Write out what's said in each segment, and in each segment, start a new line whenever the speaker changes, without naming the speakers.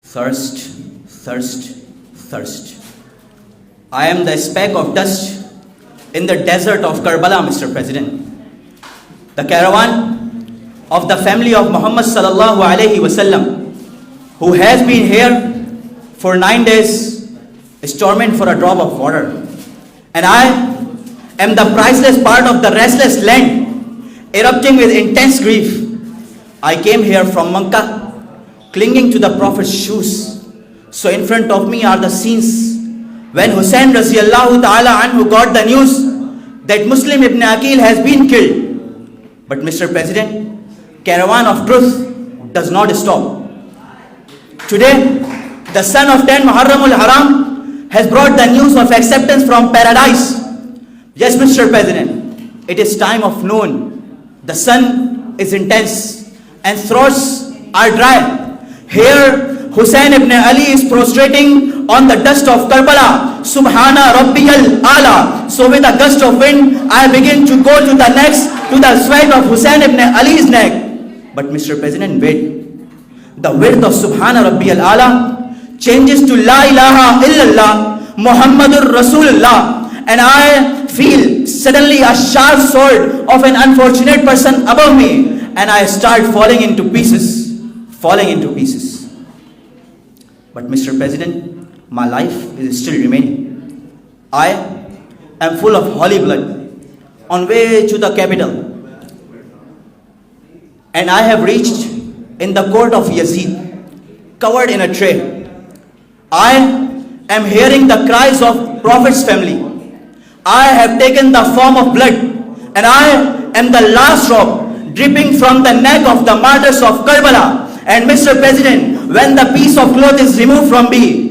Thirst, thirst, thirst. I am the speck of dust in the desert of Karbala, Mr. President. The caravan of the family of Muhammad sallallahu alaihi wasallam, who has been here for 9 days, is torment for a drop of water. And I am the priceless part of the restless land, erupting with intense grief. I came here from Makkah, clinging to the Prophet's shoes. So in front of me are the scenes when Hussein Raziallahu Ta'ala Anhu got the news that Muslim Ibn Aqil has been killed. But Mr. President, caravan of truth does not stop. Today, the son of 10 Muharramul Haram has brought the news of acceptance from paradise. Yes, Mr. President, it is time of noon. The sun is intense and throats are dry. Here, Hussein ibn Ali is prostrating on the dust of Karbala. Subhana Rabbiyal Ala. So with a gust of wind, I begin to go to the sweat of Hussein ibn Ali's neck. But Mr. President, wait. The width of Subhana Rabbiyal Ala changes to La ilaha illallah Muhammadur Rasulullah. And I feel suddenly a sharp sword of an unfortunate person above me. And I start falling into pieces. But Mr. President, my life is still remaining. I am full of holy blood on way to the capital. And I have reached in the court of Yazid, covered in a tray. I am hearing the cries of Prophet's family. I have taken the form of blood, and I am the last drop dripping from the neck of the martyrs of Karbala. And Mr. President, when the piece of cloth is removed from me,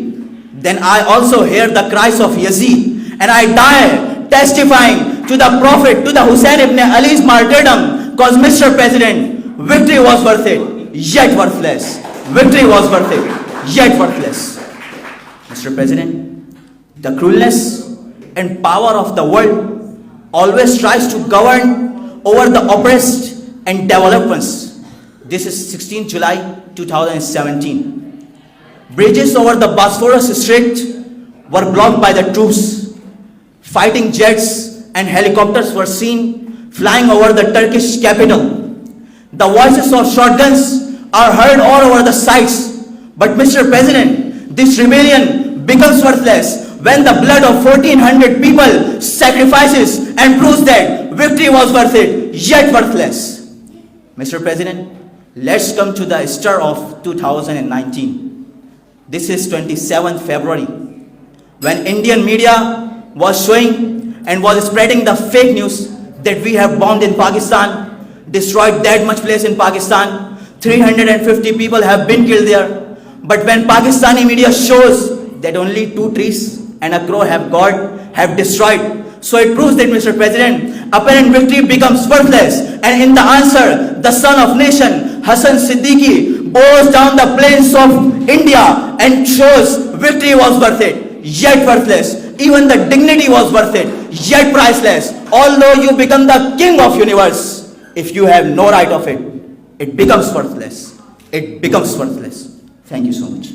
then I also hear the cries of Yazid, and I die testifying to the Prophet, to the Hussein ibn Ali's martyrdom. Because Mr. President, victory was worth it, yet worthless. Victory was worth it, yet worthless. Mr. President, the cruelness and power of the world always tries to govern over the oppressed and developed ones. This is 16 July 2017. Bridges over the Bosphorus Strait were blocked by the troops. Fighting jets and helicopters were seen flying over the Turkish capital. The voices of shotguns are heard all over the sights. But Mr. President, this rebellion becomes worthless when the blood of 1400 people sacrifices and proves that victory was worth it, yet worthless. Mr. President, let's come to the star of 2019. This is 27th February, when Indian media was showing and was spreading the fake news that we have bombed in Pakistan, destroyed that much place in Pakistan, 350 people have been killed there. But when Pakistani media shows that only 2 trees and a crow have destroyed, so it proves that, Mr. President, apparent victory becomes worthless. And in the answer, the son of nation, Hassan Siddiqui, bows down the plains of India and shows victory was worth it, yet worthless. Even the dignity was worth it, yet priceless. Although you become the king of universe, if you have no right of it, it becomes worthless. It becomes worthless. Thank you so much.